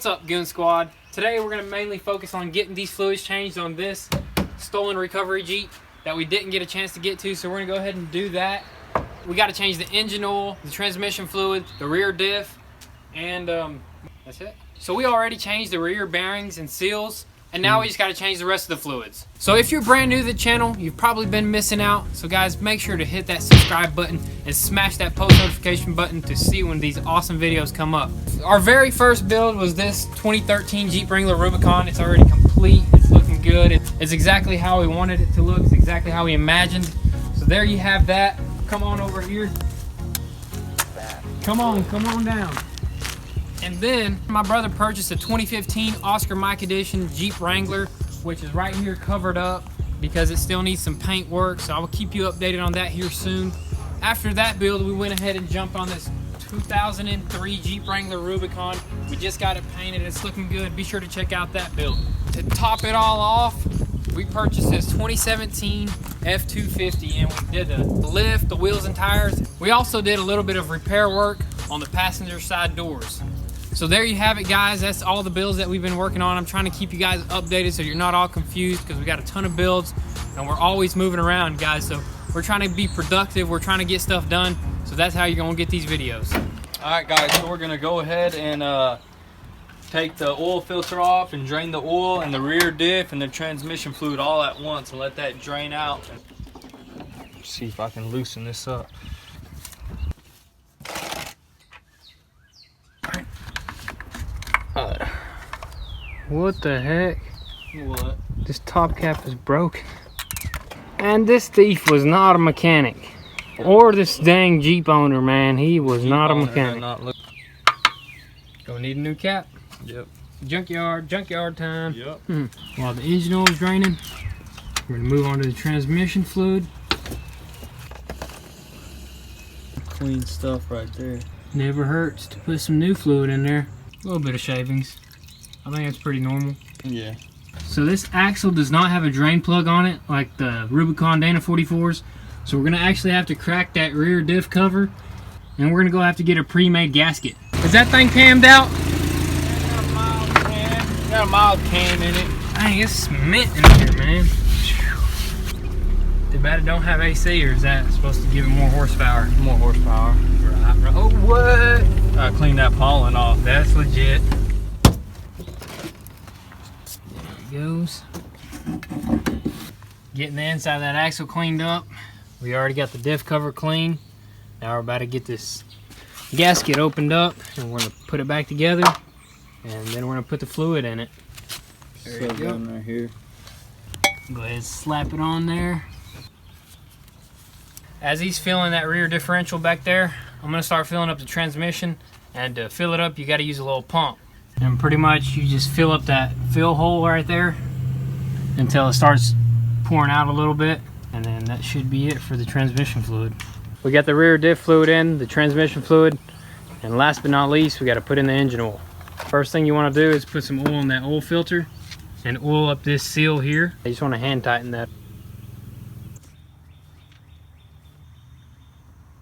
What's up, Goon Squad? Today we're going to mainly focus on getting these fluids changed on this stolen recovery Jeep that we didn't get a chance to get to, so we're going to go ahead and do that. We got to change the engine oil, the transmission fluid, the rear diff, and that's it. So we already changed the rear bearings and seals, and now we just got to change the rest of the fluids. So if you're brand new to the channel, you've probably been missing out. So guys, make sure to hit that subscribe button and smash that post notification button to see when these awesome videos come up. Our very first build was this 2013 Jeep Wrangler Rubicon. It's already complete. It's looking good. It's exactly how we wanted it to look. It's exactly how we imagined. So there you have that. Come on over here. Come on down. And then my brother purchased a 2015 Oscar Mike Edition Jeep Wrangler, which is right here covered up because it still needs some paint work. So I will keep you updated on that here soon. After that build, we went ahead and jumped on this 2003 Jeep Wrangler Rubicon. We just got it painted. It's looking good. Be sure to check out that build. To top it all off, we purchased this 2017 F250 and we did the lift, the wheels and tires. We also did a little bit of repair work on the passenger side doors. So there you have it, guys. That's all the builds that we've been working on. I'm trying to keep you guys updated so you're not all confused because we got a ton of builds and we're always moving around, guys. So we're trying to be productive. We're trying to get stuff done. So that's how you're gonna get these videos. All right, guys, so we're gonna go ahead and take the oil filter off and drain the oil and the rear diff and the transmission fluid all at once and let that drain out. See if I can loosen this up. What the heck? What? This top cap is broken. And this thief was not a mechanic. Or this dang Jeep owner, man. He was not a mechanic. Gonna need a new cap. Yep. Junkyard time. Yep. While the engine oil is draining, we're gonna move on to the transmission fluid. Clean stuff right there. Never hurts to put some new fluid in there. A little bit of shavings. I think that's pretty normal. Yeah. So this axle does not have a drain plug on it like the Rubicon Dana 44s. So we're gonna actually have to crack that rear diff cover and we're gonna go have to get a pre-made gasket. Is that thing cammed out? Got a mild cam in it. Dang, it's cement in here, man. Too bad it don't have AC, or is that supposed to give it more horsepower? More horsepower. Right. Oh, what? Clean that pollen off. That's legit. There it goes. Getting the inside of that axle cleaned up. We already got the diff cover clean. Now we're about to get this gasket opened up and we're gonna put it back together and then we're gonna put the fluid in it. There you go. Right here. Go ahead and slap it on there. As he's filling that rear differential back there, I'm gonna start filling up the transmission, and to fill it up you gotta use a little pump. And pretty much you just fill up that fill hole right there until it starts pouring out a little bit, and then that should be it for the transmission fluid. We got the rear diff fluid in, the transmission fluid, and last but not least we got to put in the engine oil. First thing you want to do is put some oil in that oil filter and oil up this seal here. You just want to hand tighten that.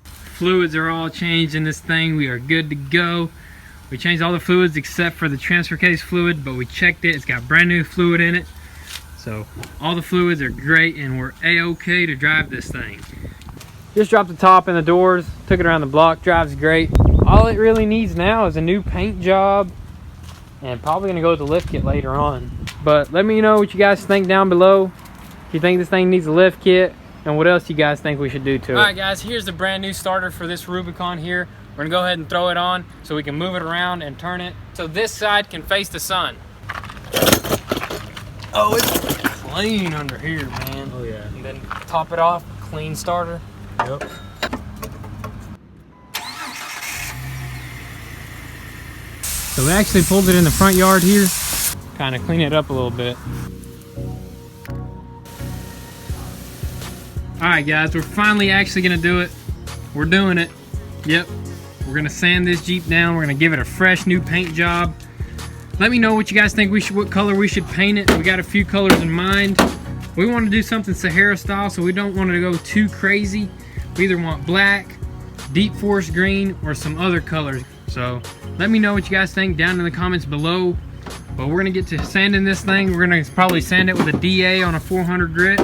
Fluids are all changed in this thing. We are good to go. We changed all the fluids except for the transfer case fluid, but we checked it. It's got brand new fluid in it. So all the fluids are great and we're a-okay to drive this thing. Just dropped the top and the doors, took it around the block, drives great. All it really needs now is a new paint job and probably gonna go with the lift kit later on. But let me know what you guys think down below. If you think this thing needs a lift kit and what else you guys think we should do to it. All right guys, here's the brand new starter for this Rubicon here. We're gonna go ahead and throw it on so we can move it around and turn it so this side can face the sun. Oh, it's clean under here, man. Oh yeah. And then top it off, clean starter. Yep. So we actually pulled it in the front yard here, kind of clean it up a little bit. All right guys, we're finally actually gonna do it. We're doing it. Yep. We're gonna sand this Jeep down. We're gonna give it a fresh new paint job. Let me know what you guys think what color we should paint it. We got a few colors in mind. We want to do something Sahara style, so we don't want to go too crazy. We either want black, deep forest green, or some other colors. So let me know what you guys think down in the comments below. But we're gonna get to sanding this thing. We're gonna probably sand it with a DA on a 400 grit.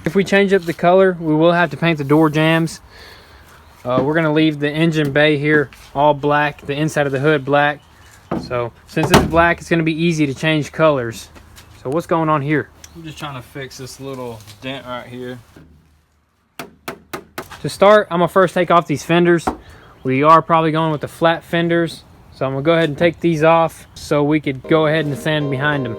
If we change up the color, we will have to paint the door jambs. We're gonna leave the engine bay here all black, the inside of the hood black. So since it's black, it's gonna be easy to change colors. So what's going on here? I'm just trying to fix this little dent right here. To start, I'm gonna first take off these fenders. We are probably going with the flat fenders. So I'm gonna go ahead and take these off so we could go ahead and sand behind them.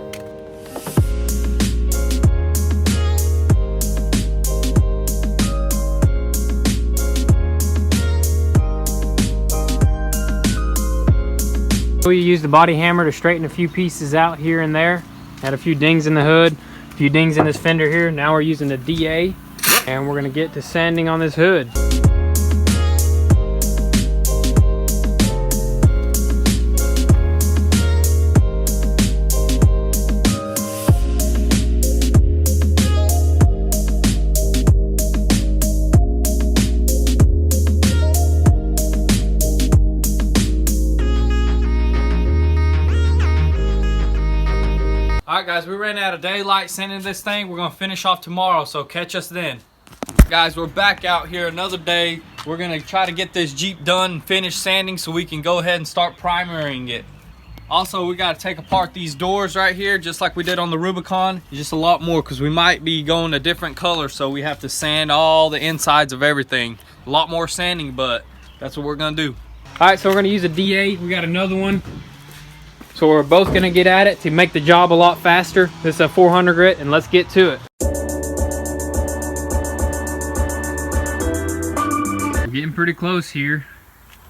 We use the body hammer to straighten a few pieces out here and there. Had a few dings in the hood, a few dings in this fender here. Now we're using the DA and we're gonna get to sanding on this hood. Alright guys, we ran out of daylight sanding this thing. We're gonna finish off tomorrow, so catch us then. Guys, we're back out here another day. We're gonna try to get this Jeep done and finish sanding so we can go ahead and start primering it. Also, we gotta take apart these doors right here, just like we did on the Rubicon. Just a lot more, because we might be going a different color, so we have to sand all the insides of everything. A lot more sanding, but that's what we're gonna do. Alright, so we're gonna use a DA. We got another one. So we're both gonna get at it to make the job a lot faster. This is a 400 grit, and let's get to it. We're getting pretty close here.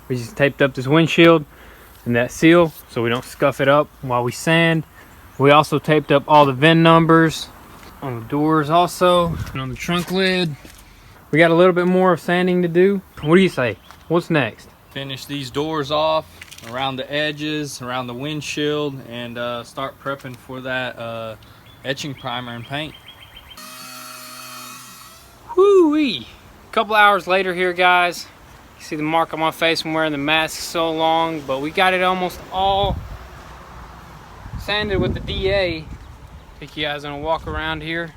We just taped up this windshield and that seal so we don't scuff it up while we sand. We also taped up all the VIN numbers on the doors also, and on the trunk lid. We got a little bit more of sanding to do. What do you say? What's next? Finish these doors off around the edges, around the windshield, and start prepping for that etching primer and paint. Whoo-wee! A couple hours later here, guys. You see the mark on my face from wearing the mask so long, but we got it almost all sanded with the DA. Take you guys on a walk around here.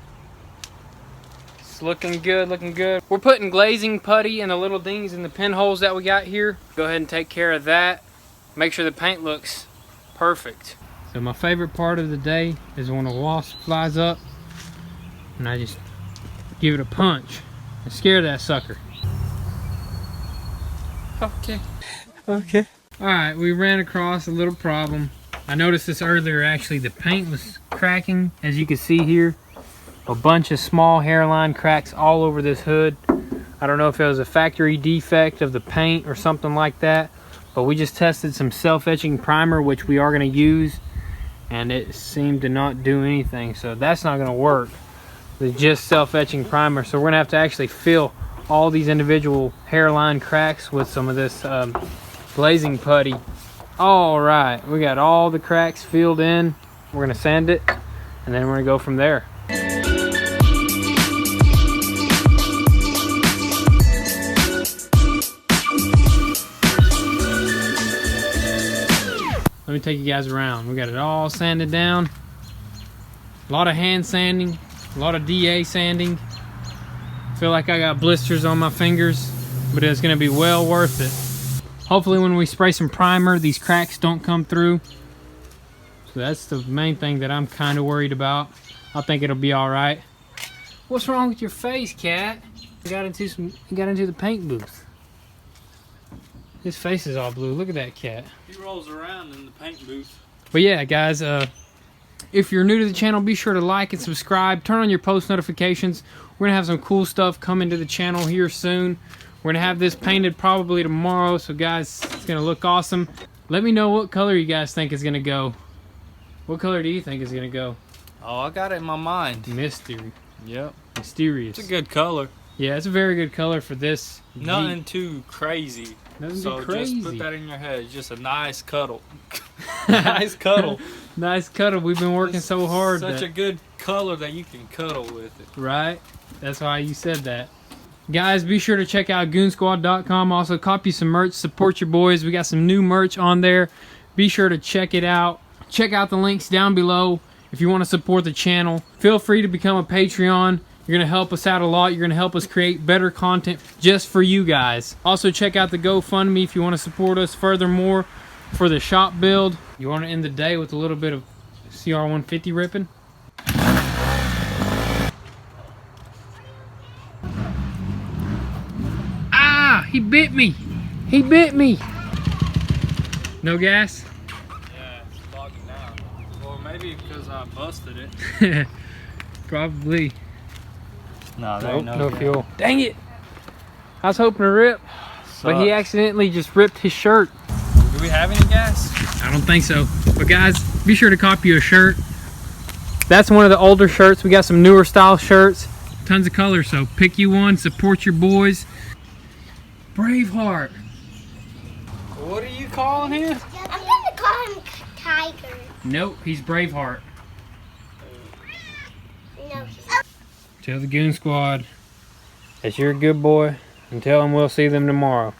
It's looking good, looking good. We're putting glazing putty in the little dings in the pinholes that we got here. Go ahead and take care of that. Make sure the paint looks perfect. So my favorite part of the day is when a wasp flies up and I just give it a punch and scare that sucker. Okay. Okay. Alright, we ran across a little problem. I noticed this earlier, actually. The paint was cracking, as you can see here. A bunch of small hairline cracks all over this hood. I don't know if it was a factory defect of the paint or something like that. But we just tested some self-etching primer, which we are going to use, and it seemed to not do anything, so that's not going to work. It's just self-etching primer, so we're going to have to actually fill all these individual hairline cracks with some of this glazing putty. All right, we got all the cracks filled in. We're going to sand it, and then we're going to go from there. Let me take you guys around. We got it all sanded down. A lot of hand sanding, a lot of DA sanding. Feel like I got blisters on my fingers, but it's gonna be well worth it. Hopefully when we spray some primer, these cracks don't come through. So that's the main thing that I'm kind of worried about. I think it'll be all right. What's wrong with your face, cat? You got into the paint booth. His face is all blue. Look at that cat. He rolls around in the paint booth. But yeah, guys, if you're new to the channel, be sure to like and subscribe. Turn on your post notifications. We're going to have some cool stuff coming to the channel here soon. We're going to have this painted probably tomorrow. So, guys, it's going to look awesome. Let me know what color you guys think is going to go. What color do you think is going to go? Oh, I got it in my mind. Mystery. Yep. Mysterious. It's a good color. Yeah, it's a very good color for this Nothing Jeep. too crazy. Nothing So too crazy. just put that in your head. It's just a nice cuddle. Nice cuddle. Nice cuddle. We've been working so hard. Such a good color that you can cuddle with it. Right? That's why you said that. Guys, be sure to check out goonsquad.com. Also, copy some merch. Support your boys. We got some new merch on there. Be sure to check it out. Check out the links down below if you want to support the channel. Feel free to become a Patreon. You're going to help us out a lot. You're going to help us create better content just for you guys. Also, check out the GoFundMe if you want to support us furthermore for the shop build. You want to end the day with a little bit of CR150 ripping? Ah, he bit me. He bit me. No gas? Yeah, it's logging now. Or maybe because I busted it. Probably. No, there Nope, ain't no gas. fuel. Dang it. I was hoping to rip, but he Sucks. accidentally just ripped his shirt. Do we have any gas? I don't think so. But guys, be sure to copy a shirt. That's one of the older shirts. We got some newer style shirts. Tons of colors, so pick you one, support your boys. Braveheart. What are you calling him? I'm gonna call him Tiger. Nope, he's Braveheart. No, he's Tell the Goon Squad that you're a good boy and tell them we'll see them tomorrow.